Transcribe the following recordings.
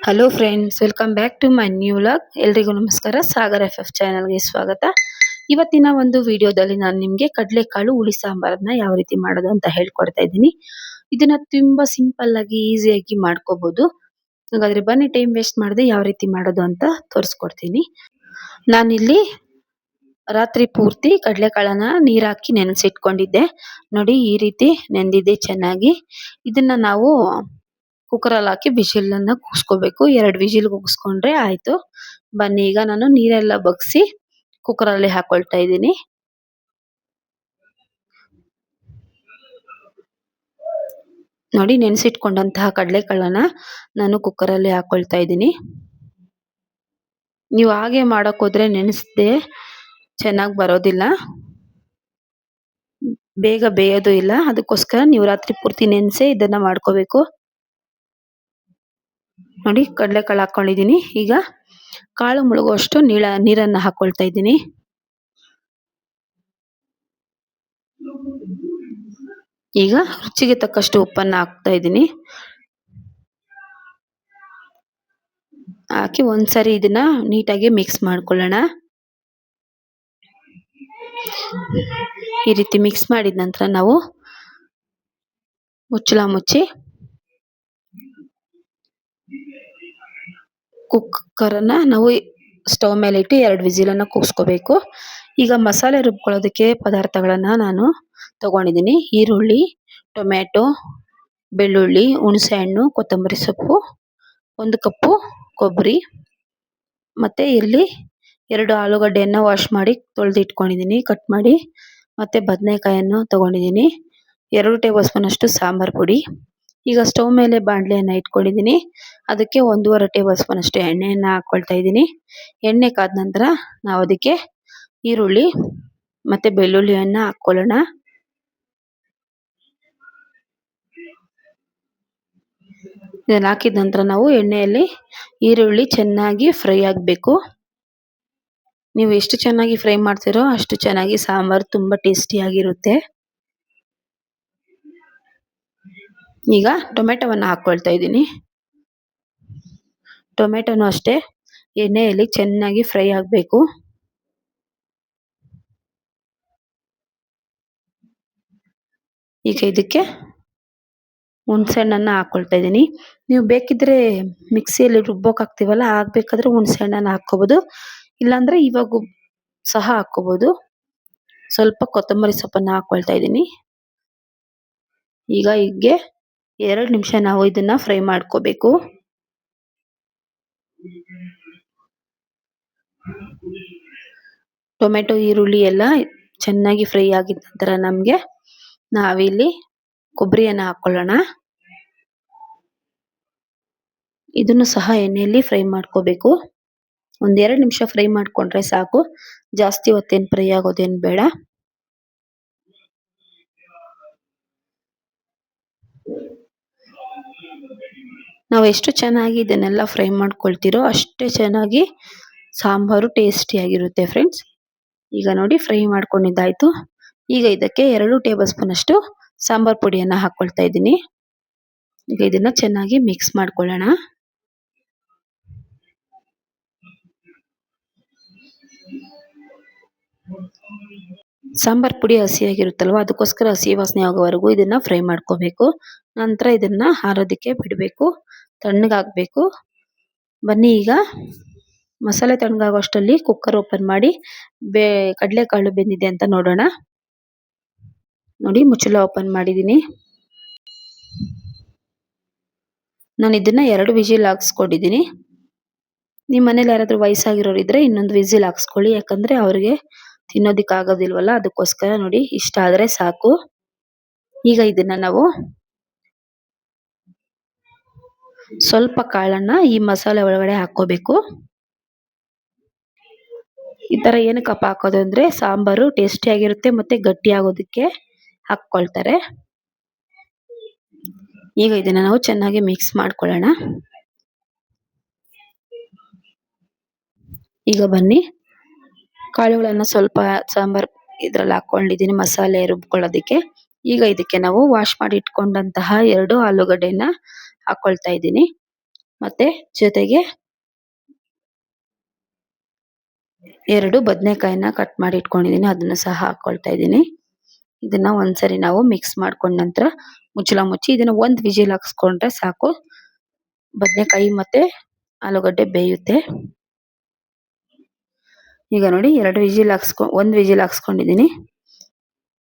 Hello friends, welcome back to my new vlog. ಎಲ್ರಿಗೂ ನಮಸ್ಕಾರ. Sagar F ಚಾನಲ್ಗೆ ಸ್ವಾಗತ. ಇವತ್ತಿನ ಒಂದು ವಿಡಿಯೋದಲ್ಲಿ ನಾನು ನಿಮಗೆ ಕಡಲೆಕಾಳು ಹುಳಿ ಸಾಂಬಾರನ್ನ ಯಾವ ರೀತಿ ಮಾಡೋದು ಅಂತ ಹೇಳ್ಕೊಡ್ತಾ ಇದ್ದೀನಿ. ಇದನ್ನ ತುಂಬಾ ಸಿಂಪಲ್ ಆಗಿ ಈಸಿಯಾಗಿ ಮಾಡ್ಕೋಬಹುದು. ಹಾಗಾದ್ರೆ ಬನ್ನಿ, ಟೈಮ್ ವೇಸ್ಟ್ ಮಾಡದೆ ಯಾವ ರೀತಿ ಮಾಡೋದು ಅಂತ ತೋರಿಸ್ಕೊಡ್ತೀನಿ. ನಾನಿಲ್ಲಿ ರಾತ್ರಿ ಪೂರ್ತಿ ಕಡಲೆಕಾಳನ್ನ ನೀರ್ ಹಾಕಿ ನೆನೆಸಿಟ್ಕೊಂಡಿದ್ದೆ. ನೋಡಿ, ಈ ರೀತಿ ನೆಂದಿದೆ ಚೆನ್ನಾಗಿ. ಇದನ್ನ ನಾವು ಕುಕ್ಕರ್ ಅಲ್ಲಿ ಹಾಕಿ ವಿಜಿಲ್ ಅನ್ನ ಕೂಗಿಸ್ಕೋಬೇಕು. 2 ವಿಜಿಲ್ ಕೂಗಿಸ್ಕೊಂಡ್ರೆ ಆಯ್ತು. ಬನ್ನಿ, ಈಗ ನಾನು ನೀರೆಲ್ಲ ಬಗ್ಸಿ ಕುಕ್ಕರ್ ಅಲ್ಲಿ ಹಾಕೊಳ್ತಾ ಇದ್ದೀನಿ. ನೋಡಿ, ನೆನೆಸಿಟ್ಕೊಂಡಂತಹ ಕಡಲೆಕಾಳನ್ನ ನಾನು ಕುಕ್ಕರ್ ಅಲ್ಲಿ ಹಾಕೊಳ್ತಾ ಇದ್ದೀನಿ. ನೀವು ಹಾಗೆ ಮಾಡಕ್ ಹೋದ್ರೆ ನೆನೆಸದೆ ಚೆನ್ನಾಗಿ ಬರೋದಿಲ್ಲ, ಬೇಗ ಬೇಯೋದು ಇಲ್ಲ. ಅದಕ್ಕೋಸ್ಕರ ನೀವು ರಾತ್ರಿ ಪೂರ್ತಿ ನೆನೆಸೇ ಇದನ್ನ ಮಾಡ್ಕೋಬೇಕು. ನೋಡಿ, ಕಡಲೆಕಾಳು ಹಾಕೊಂಡಿದ್ದೀನಿ. ಈಗ ಕಾಳು ಮುಳುಗುವಷ್ಟು ನೀರನ್ನ ಹಾಕೊಳ್ತಾ ಇದ್ದೀನಿ. ಈಗ ರುಚಿಗೆ ತಕ್ಕಷ್ಟು ಉಪ್ಪನ್ನ ಹಾಕ್ತಾ ಇದ್ದೀನಿ. ಹಾಕಿ ಒಂದ್ಸರಿ ಇದನ್ನ ನೀಟಾಗಿ ಮಿಕ್ಸ್ ಮಾಡ್ಕೊಳ್ಳೋಣ. ಈ ರೀತಿ ಮಿಕ್ಸ್ ಮಾಡಿದ ನಂತರ ನಾವು ಮುಚ್ಚಳ ಮುಚ್ಚಿ ಕುಕ್ಕರನ್ನ ನಾವು ಸ್ಟವ್ ಮೇಲೆ ಇಟ್ಟು 2 ವಿಜಿಲನ್ನ ಕೂಗಿಸ್ಕೋಬೇಕು. ಈಗ ಮಸಾಲೆ ರುಬ್ಕೊಳ್ಳೋದಕ್ಕೆ ಪದಾರ್ಥಗಳನ್ನ ನಾನು ತಗೊಂಡಿದ್ದೀನಿ. ಈರುಳ್ಳಿ, ಟೊಮ್ಯಾಟೊ, ಬೆಳ್ಳುಳ್ಳಿ, ಹುಣಸೆ ಹಣ್ಣು, ಕೊತ್ತಂಬರಿ ಸೊಪ್ಪು, 1 ಕಪ್ಪು ಕೊಬ್ಬರಿ, ಮತ್ತೆ ಇಲ್ಲಿ 2 ಆಲೂಗಡ್ಡೆಯನ್ನ ವಾಶ್ ಮಾಡಿ ತೊಳೆದು ಇಟ್ಕೊಂಡಿದ್ದೀನಿ, ಕಟ್ ಮಾಡಿ. ಮತ್ತೆ ಬದನೆಕಾಯನ್ನು ತಗೊಂಡಿದ್ದೀನಿ. 2 ಟೇಬಲ್ ಸ್ಪೂನ್ ಅಷ್ಟು ಸಾಂಬಾರ್ ಪುಡಿ. ಈಗ ಸ್ಟವ್ ಮೇಲೆ ಬಾಣಲೆಯನ್ನ ಇಟ್ಕೊಂಡಿದ್ದೀನಿ. ಅದಕ್ಕೆ 1.5 ಟೇಬಲ್ ಸ್ಪೂನ್ ಅಷ್ಟು ಎಣ್ಣೆಯನ್ನ ಹಾಕೊಳ್ತಾ ಇದ್ದೀನಿ. ಎಣ್ಣೆ ಕಾದ ನಂತರ ನಾವು ಅದಕ್ಕೆ ಈರುಳ್ಳಿ ಮತ್ತೆ ಬೆಳ್ಳುಳ್ಳಿಯನ್ನ ಹಾಕೊಳ್ಳೋಣ. ಇದನ್ನ ಹಾಕಿದ ನಂತರ ನಾವು ಎಣ್ಣೆಯಲ್ಲಿ ಈರುಳ್ಳಿ ಚೆನ್ನಾಗಿ ಫ್ರೈ ಆಗಬೇಕು. ನೀವು ಎಷ್ಟು ಚೆನ್ನಾಗಿ ಫ್ರೈ ಮಾಡ್ತೀರೋ ಅಷ್ಟು ಚೆನ್ನಾಗಿ ಸಾಂಬಾರು ತುಂಬಾ ಟೇಸ್ಟಿಯಾಗಿರುತ್ತೆ. ಈಗ ಟೊಮೆಟೊವನ್ನು ಹಾಕೊಳ್ತಾ ಇದ್ದೀನಿ. ಟೊಮೆಟೊನು ಅಷ್ಟೇ ಎಣ್ಣೆಯಲ್ಲಿ ಚೆನ್ನಾಗಿ ಫ್ರೈ ಆಗಬೇಕು. ಈಗ ಇದಕ್ಕೆ ಹುಣಸೆ ಹಣ್ಣನ್ನ ಹಾಕೊಳ್ತಾ ಇದ್ದೀನಿ. ನೀವು ಬೇಕಿದ್ರೆ ಮಿಕ್ಸಿಯಲ್ಲಿ ರುಬ್ಬೋಕ್ ಹಾಕ್ತಿವಲ್ಲ, ಆಗ್ಬೇಕಾದ್ರೆ ಹುಣಸೆ ಹಣ್ಣನ್ನ ಹಾಕೋಬಹುದು, ಇಲ್ಲಾಂದ್ರೆ ಇವಾಗ ಸಹ ಹಾಕೋಬಹುದು. ಸ್ವಲ್ಪ ಕೊತ್ತಂಬರಿ ಸೊಪ್ಪನ್ನ ಹಾಕೊಳ್ತಾ ಇದ್ದೀನಿ. ಈಗ ಹೀಗೆ 2 ನಿಮಿಷ ನಾವು ಇದನ್ನ ಫ್ರೈ ಮಾಡ್ಕೋಬೇಕು. ಟೊಮೆಟೊ, ಈರುಳ್ಳಿ ಎಲ್ಲ ಚೆನ್ನಾಗಿ ಫ್ರೈ ಆಗಿದ ನಂತರ ನಮ್ಗೆ ನಾವಿಲ್ಲಿ ಕೊಬ್ಬರಿಯನ್ನ ಹಾಕೊಳ್ಳೋಣ. ಇದನ್ನು ಸಹ ಎಣ್ಣೆಯಲ್ಲಿ ಫ್ರೈ ಮಾಡ್ಕೋಬೇಕು. 1-2 ನಿಮಿಷ ಫ್ರೈ ಮಾಡ್ಕೊಂಡ್ರೆ ಸಾಕು, ಜಾಸ್ತಿ ಹೊತ್ತೇನು ಫ್ರೈ ಆಗೋದೇನು ಬೇಡ. ನಾವು ಎಷ್ಟು ಚೆನ್ನಾಗಿ ಇದನ್ನೆಲ್ಲ ಫ್ರೈ ಮಾಡ್ಕೊಳ್ತಿರೋ ಅಷ್ಟೇ ಚೆನ್ನಾಗಿ ಸಾಂಬಾರು ಟೇಸ್ಟಿಯಾಗಿರುತ್ತೆ ಫ್ರೆಂಡ್ಸ್. ಈಗ ನೋಡಿ, ಫ್ರೈ ಮಾಡ್ಕೊಂಡಿದ್ದಾಯ್ತು. ಈಗ ಇದಕ್ಕೆ 2 ಟೇಬಲ್ ಸ್ಪೂನ್ ಅಷ್ಟು ಸಾಂಬಾರ್ ಪುಡಿಯನ್ನ ಹಾಕೊಳ್ತಾ ಇದ್ದೀನಿ. ಈಗ ಇದನ್ನ ಚೆನ್ನಾಗಿ ಮಿಕ್ಸ್ ಮಾಡ್ಕೊಳ್ಳೋಣ. ಸಾಂಬಾರ್ ಪುಡಿ ಹಸಿಯಾಗಿರುತ್ತಲ್ವ, ಅದಕ್ಕೋಸ್ಕರ ಹಸಿ ವಾಸನೆ ಆಗೋವರೆಗೂ ಇದನ್ನ ಫ್ರೈ ಮಾಡ್ಕೋಬೇಕು. ನಂತರ ಇದನ್ನ ಆರೋದಕ್ಕೆ ಬಿಡಬೇಕು, ತಣ್ಣಗಾಗಬೇಕು. ಬನ್ನಿ, ಈಗ ಮಸಾಲೆ ತಣ್ಣಗಾಗೋಷ್ಟರಲ್ಲಿ ಕುಕ್ಕರ್ ಓಪನ್ ಮಾಡಿ ಕಡಲೆಕಾಳು ಬೆಂದಿದೆ ಅಂತ ನೋಡೋಣ. ನೋಡಿ, ಮುಚ್ಚಳ ಓಪನ್ ಮಾಡಿದ್ದೀನಿ. ನಾನು ಇದನ್ನ 2 ವಿಜಿಲ್ ಹಾಕ್ಸ್ಕೊಂಡಿದ್ದೀನಿ. ನಿಮ್ಮ ಮನೇಲಿ ಯಾರಾದ್ರೂ ವಯಸ್ಸಾಗಿರೋರು ಇದ್ರೆ ಇನ್ನೊಂದು ವಿಜಿಲ್ ಹಾಕ್ಸ್ಕೊಳ್ಳಿ, ಯಾಕಂದ್ರೆ ಅವ್ರಿಗೆ ತಿನ್ನೋದಿಕ್ ಆಗೋದಿಲ್ವಲ್ಲ, ಅದಕ್ಕೋಸ್ಕರ. ನೋಡಿ, ಇಷ್ಟ ಆದ್ರೆ ಸಾಕು. ಈಗ ಇದನ್ನ ನಾವು ಸ್ವಲ್ಪ ಕಾಳನ್ನ ಈ ಮಸಾಲೆ ಒಳಗಡೆ ಹಾಕೋಬೇಕು. ಈ ತರ ಏನಕ್ಕಪ್ಪ ಹಾಕೋದು ಅಂದ್ರೆ ಸಾಂಬಾರು ಟೇಸ್ಟಿಯಾಗಿರುತ್ತೆ ಮತ್ತೆ ಗಟ್ಟಿ ಆಗೋದಕ್ಕೆ ಹಾಕೊಳ್ತಾರೆ. ಈಗ ಇದನ್ನ ನಾವು ಚೆನ್ನಾಗಿ ಮಿಕ್ಸ್ ಮಾಡ್ಕೊಳ್ಳೋಣ. ಈಗ ಬನ್ನಿ, ಕಾಳುಗಳನ್ನ ಸ್ವಲ್ಪ ಸಾಂಬಾರ್ ಇದ್ರಲ್ಲಿ ಹಾಕೊಂಡಿದ್ದೀನಿ ಮಸಾಲೆ ರುಬ್ಕೊಳ್ಳೋದಕ್ಕೆ. ಈಗ ಇದಕ್ಕೆ ನಾವು ವಾಶ್ ಮಾಡಿ ಇಟ್ಕೊಂಡಂತಹ 2 ಆಲೂಗಡ್ಡೆನ ಹಾಕೊಳ್ತಾ ಇದ್ದೀನಿ. ಮತ್ತೆ ಜೊತೆಗೆ 2 ಬದನೆಕಾಯಿನ ಕಟ್ ಮಾಡಿ ಇಟ್ಕೊಂಡಿದ್ದೀನಿ, ಅದನ್ನು ಸಹ ಹಾಕೊಳ್ತಾ ಇದ್ದೀನಿ. ಇದನ್ನ ಒಂದ್ಸರಿ ನಾವು ಮಿಕ್ಸ್ ಮಾಡ್ಕೊಂಡ ನಂತರ ಮುಚ್ಚಳ ಮುಚ್ಚಿ ಇದನ್ನ ಒಂದು ವಿಜಿಲ್ ಹಾಕ್ಸ್ಕೊಂಡ್ರೆ ಸಾಕು. ಬದನೆಕಾಯಿ ಮತ್ತೆ ಆಲೂಗಡ್ಡೆ ಬೇಯುತ್ತೆ. ಈಗ ನೋಡಿ 1 ವಿಜಿಲ್ ಹಾಕ್ಸ್ಕೊಂಡಿದ್ದೀನಿ.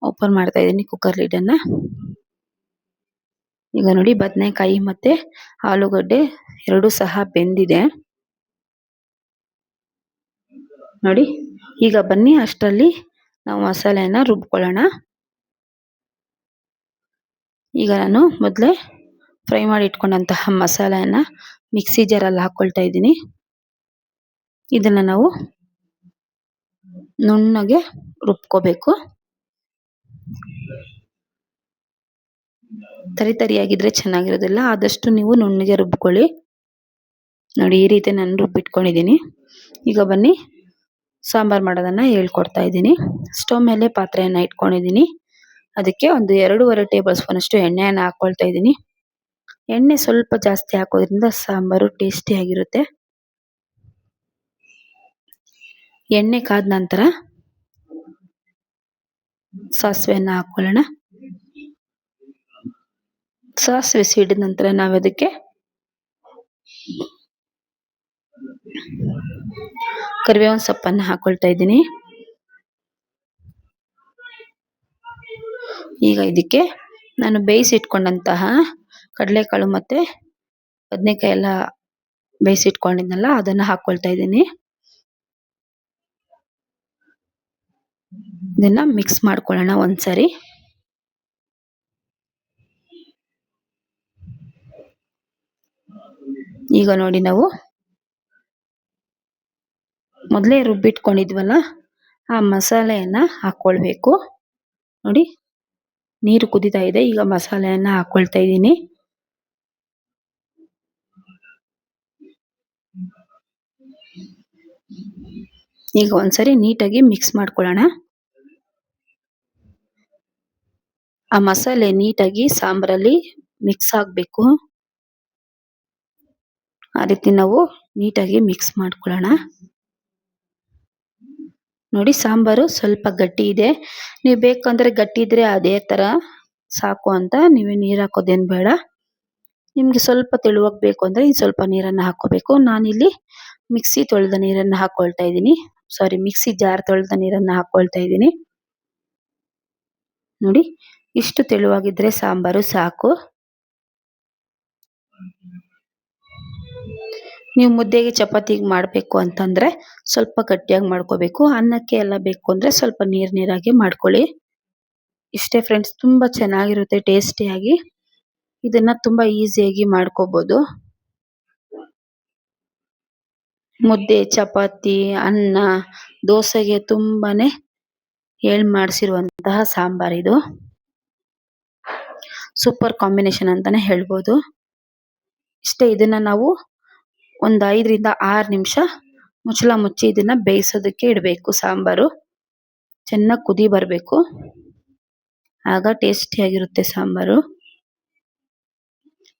ಓಪನ್ ಮಾಡ್ತಾ ಇದ್ದೀನಿ ಕುಕ್ಕರ್ ಲಿಡ್ ಅನ್ನ. ಈಗ ನೋಡಿ ಬದನೆಕಾಯಿ ಮತ್ತೆ ಆಲೂಗಡ್ಡೆ 2 ಸಹ ಬೆಂದಿದೆ ನೋಡಿ. ಈಗ ಬನ್ನಿ ಅಷ್ಟರಲ್ಲಿ ನಾವು ಮಸಾಲೆನ ರುಬ್ಕೊಳ್ಳೋಣ. ಈಗ ನಾನು ಮೊದಲೇ ಫ್ರೈ ಮಾಡಿ ಇಟ್ಕೊಂಡಂತಹ ಮಸಾಲೆನ ಮಿಕ್ಸಿ ಜಾರಲ್ಲಿ ಹಾಕೊಳ್ತಾ ಇದ್ದೀನಿ. ಇದನ್ನ ನಾವು ನುಣ್ಣಗೆ ರುಬ್ಕೋಬೇಕು. ತರಿಯಾಗಿದ್ರೆ ಚೆನ್ನಾಗಿರೋದಿಲ್ಲ, ಆದಷ್ಟು ನೀವು ನುಣ್ಣಗೆ ರುಬ್ಕೊಳ್ಳಿ. ನೋಡಿ ಈ ರೀತಿ ನಾನು ರುಬ್ಬಿಟ್ಕೊಂಡಿದ್ದೀನಿ. ಈಗ ಬನ್ನಿ ಸಾಂಬಾರ್ ಮಾಡೋದನ್ನ ಹೇಳ್ಕೊಡ್ತಾ ಇದ್ದೀನಿ. ಸ್ಟವ್ ಮೇಲೆ ಪಾತ್ರೆಯನ್ನ ಇಟ್ಕೊಂಡಿದ್ದೀನಿ. ಅದಕ್ಕೆ ಒಂದು 2.5 ಟೇಬಲ್ ಸ್ಪೂನ್ ಅಷ್ಟು ಎಣ್ಣೆಯನ್ನು ಹಾಕೊಳ್ತಾ ಇದ್ದೀನಿ. ಎಣ್ಣೆ ಸ್ವಲ್ಪ ಜಾಸ್ತಿ ಹಾಕೋದ್ರಿಂದ ಸಾಂಬಾರು ಟೇಸ್ಟಿ ಆಗಿರುತ್ತೆ. ಎಣ್ಣೆ ಕಾದ ನಂತರ ಸಾಸಿವೆಯನ್ನ ಹಾಕೊಳ್ಳೋಣ. ಸಾಸಿವೆ ಸಿಡಿದ ನಂತರ ನಾವು ಅದಕ್ಕೆ ಕರಿಬೇವಿನ ಸೊಪ್ಪನ್ನು ಹಾಕೊಳ್ತಾ ಇದ್ದೀನಿ. ಈಗ ಇದಕ್ಕೆ ನಾನು ಬೇಯಿಸಿಟ್ಕೊಂಡಂತಹ ಕಡಲೆಕಾಳು ಮತ್ತೆ ಬದನೆಕಾಯಿ ಎಲ್ಲ ಬೇಯಿಸಿಟ್ಕೊಂಡಿದ್ನಲ್ಲ ಅದನ್ನ ಹಾಕೊಳ್ತಾ ಇದ್ದೀನಿ. ಇದನ್ನ ಮಿಕ್ಸ್ ಮಾಡ್ಕೊಳ್ಳೋಣ ಒಂದ್ಸರಿ. ಈಗ ನೋಡಿ ನಾವು ಮೊದಲೇ ರುಬ್ಬಿಟ್ಕೊಂಡಿದ್ವಲ್ಲ ಆ ಮಸಾಲೆಯನ್ನ ಹಾಕೊಳ್ಬೇಕು. ನೋಡಿ ನೀರು ಕುದೀತಾ ಇದೆ. ಈಗ ಮಸಾಲೆಯನ್ನ ಹಾಕೊಳ್ತಾ ಇದ್ದೀನಿ. ಈಗ ಒಂದ್ಸರಿ ನೀಟಾಗಿ ಮಿಕ್ಸ್ ಮಾಡ್ಕೊಳ್ಳೋಣ. ಆ ಮಸಾಲೆ ನೀಟಾಗಿ ಸಾಂಬಾರಲ್ಲಿ ಮಿಕ್ಸ್ ಆಗಬೇಕು. ಆ ರೀತಿ ನಾವು ನೀಟಾಗಿ ಮಿಕ್ಸ್ ಮಾಡ್ಕೊಳ್ಳೋಣ. ನೋಡಿ ಸಾಂಬಾರು ಸ್ವಲ್ಪ ಗಟ್ಟಿ ಇದೆ. ನೀವು ಬೇಕಂದ್ರೆ ಗಟ್ಟಿ ಇದ್ರೆ ಅದೇ ತರ ಸಾಕು ಅಂತ ನೀವೇ ನೀರು ಹಾಕೋದೇನು ಬೇಡ. ನಿಮ್ಗೆ ಸ್ವಲ್ಪ ತೆಳುವಾಗಿ ಬೇಕು ಅಂದ್ರೆ ಸ್ವಲ್ಪ ನೀರನ್ನ ಹಾಕೋಬೇಕು. ನಾನಿಲ್ಲಿ ಮಿಕ್ಸಿ ತೊಳೆದ ನೀರನ್ನ ಹಾಕೊಳ್ತಾ ಇದ್ದೀನಿ. ಮಿಕ್ಸಿ ಜಾರ್ ತೊಳೆದ ನೀರನ್ನ ಹಾಕೊಳ್ತಾ ಇದ್ದೀನಿ. ನೋಡಿ ಇಷ್ಟು ತೆಳುವಾಗಿದ್ರೆ ಸಾಂಬಾರು ಸಾಕು. ನೀವು ಮುದ್ದೆಗೆ ಚಪಾತಿಗೆ ಮಾಡಬೇಕು ಅಂತಂದ್ರೆ ಸ್ವಲ್ಪ ಗಟ್ಟಿಯಾಗಿ ಮಾಡ್ಕೋಬೇಕು. ಅನ್ನಕ್ಕೆ ಎಲ್ಲ ಬೇಕು ಅಂದ್ರೆ ಸ್ವಲ್ಪ ನೀರಾಗಿ ಮಾಡ್ಕೊಳ್ಳಿ. ಇಷ್ಟೇ ಫ್ರೆಂಡ್ಸ್, ತುಂಬಾ ಚೆನ್ನಾಗಿರುತ್ತೆ ಟೇಸ್ಟಿಯಾಗಿ. ಇದನ್ನ ತುಂಬಾ ಈಸಿಯಾಗಿ ಮಾಡ್ಕೋಬಹುದು. ಮುದ್ದೆ, ಚಪಾತಿ, ಅನ್ನ, ದೋಸೆಗೆ ತುಂಬಾನೇ ಮಾಡಿಸಿರುವಂತಹ ಸಾಂಬಾರ್ ಇದು. ಸೂಪರ್ ಕಾಂಬಿನೇಷನ್ ಅಂತಾನೆ ಹೇಳ್ಬೋದು. ಇಷ್ಟೇ, ಇದನ್ನ ನಾವು ಒಂದು 5 ರಿಂದ 6 ನಿಮಿಷ ಮುಚ್ಚಳ ಮುಚ್ಚಿ ಇದನ್ನ ಬೇಯಿಸೋದಕ್ಕೆ ಇಡಬೇಕು. ಸಾಂಬಾರು ಚೆನ್ನಾಗಿ ಕುದಿ ಬರಬೇಕು, ಆಗ ಟೇಸ್ಟಿಯಾಗಿರುತ್ತೆ ಸಾಂಬಾರು.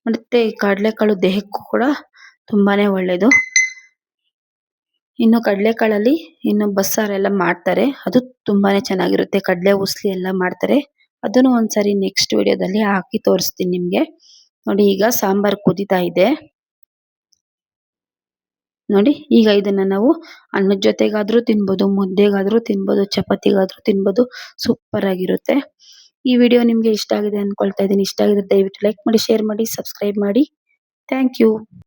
ಮತ್ತೆ ಈ ಕಡಲೆಕಾಳು ದೇಹಕ್ಕೂ ಕೂಡ ತುಂಬಾನೇ ಒಳ್ಳೇದು. ಇನ್ನು ಕಡಲೆಕಾಳಲ್ಲಿ ಬಸ್ಸಾರೆಲ್ಲ ಮಾಡ್ತಾರೆ, ಅದು ತುಂಬಾನೇ ಚೆನ್ನಾಗಿರುತ್ತೆ. ಕಡಲೆ ಉಸ್ಲಿ ಎಲ್ಲ ಮಾಡ್ತಾರೆ, ಅದನ್ನು ಒಂದ್ಸರಿ ನೆಕ್ಸ್ಟ್ ವಿಡಿಯೋದಲ್ಲಿ ಹಾಕಿ ತೋರಿಸ್ತೀನಿ ನಿಮ್ಗೆ. ನೋಡಿ ಈಗ ಸಾಂಬಾರ್ ಕುದೀತಾ ಇದೆ. ನೋಡಿ ಈಗ ಇದನ್ನ ನಾವು ಅನ್ನದ ಜೊತೆಗಾದ್ರೂ ತಿನ್ಬೋದು, ಮುದ್ದೆಗಾದ್ರೂ ತಿನ್ಬೋದು, ಚಪಾತಿಗಾದ್ರೂ ತಿನ್ಬೋದು. ಸೂಪರ್ ಆಗಿರುತ್ತೆ. ಈ ವಿಡಿಯೋ ನಿಮ್ಗೆ ಇಷ್ಟ ಆಗಿದೆ ಅನ್ಕೊಳ್ತಾ ಇದ್ದೀನಿ. ಇಷ್ಟ ಆಗಿದ್ರೆ ದಯವಿಟ್ಟು ಲೈಕ್ ಮಾಡಿ, ಶೇರ್ ಮಾಡಿ, ಸಬ್ಸ್ಕ್ರೈಬ್ ಮಾಡಿ. Thank you.